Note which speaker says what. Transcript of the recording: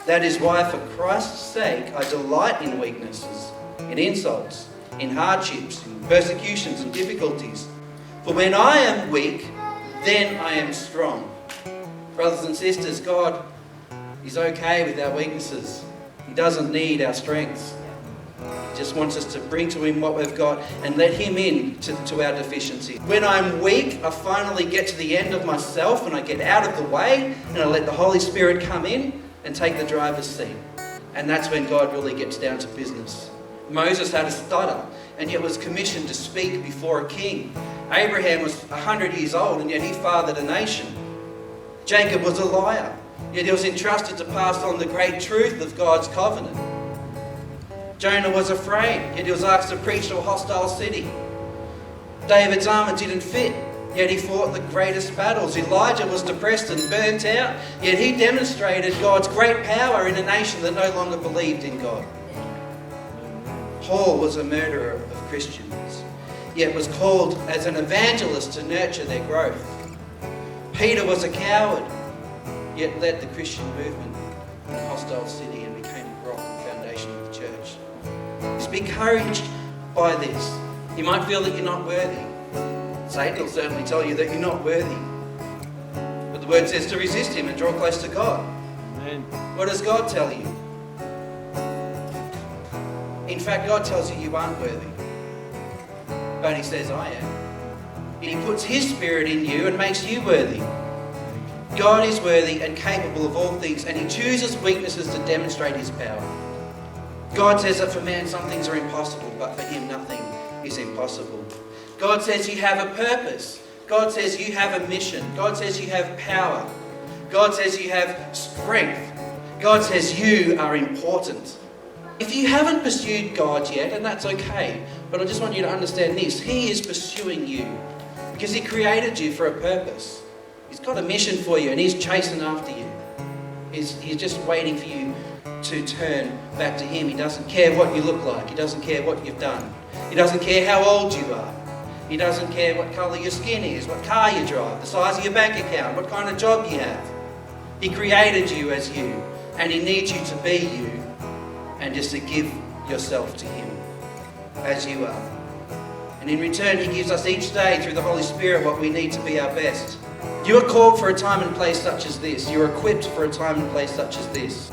Speaker 1: That is why, for Christ's sake, I delight in weaknesses, in insults, in hardships, in persecutions and difficulties. For when I am weak, then I am strong. Brothers and sisters, God is okay with our weaknesses. He doesn't need our strengths. He just wants us to bring to Him what we've got and let Him in to our deficiency. When I'm weak, I finally get to the end of myself and I get out of the way and I let the Holy Spirit come in and take the driver's seat. And that's when God really gets down to business. Moses had a stutter and yet was commissioned to speak before a king. Abraham was 100 years old and yet he fathered a nation. Jacob was a liar, yet he was entrusted to pass on the great truth of God's covenant. Jonah was afraid, yet he was asked to preach to a hostile city. David's armour didn't fit, yet he fought the greatest battles. Elijah was depressed and burnt out, yet he demonstrated God's great power in a nation that no longer believed in God. Paul was a murderer of Christians, yet was called as an evangelist to nurture their growth. Peter was a coward, yet led the Christian movement in a hostile city and became the rock and foundation of the church. Just be encouraged by this. You might feel that you're not worthy. Satan will certainly tell you that you're not worthy. But the word says to resist him and draw close to God. Amen. What does God tell you? In fact, God tells you you aren't worthy. But He says, I am. He puts His Spirit in you and makes you worthy. God is worthy and capable of all things, and He chooses weaknesses to demonstrate His power. God says that for man some things are impossible, but for Him nothing is impossible. God says you have a purpose. God says you have a mission. God says you have power. God says you have strength. God says you are important. If you haven't pursued God yet, and that's okay, but I just want you to understand this. He is pursuing you because He created you for a purpose. He's got a mission for you and He's chasing after you. He's just waiting for you to turn back to Him. He doesn't care what you look like. He doesn't care what you've done. He doesn't care how old you are. He doesn't care what colour your skin is, what car you drive, the size of your bank account, what kind of job you have. He created you as you, and He needs you to be you and just to give yourself to Him as you are. And in return, He gives us each day through the Holy Spirit what we need to be our best. You are called for a time and place such as this. You are equipped for a time and place such as this.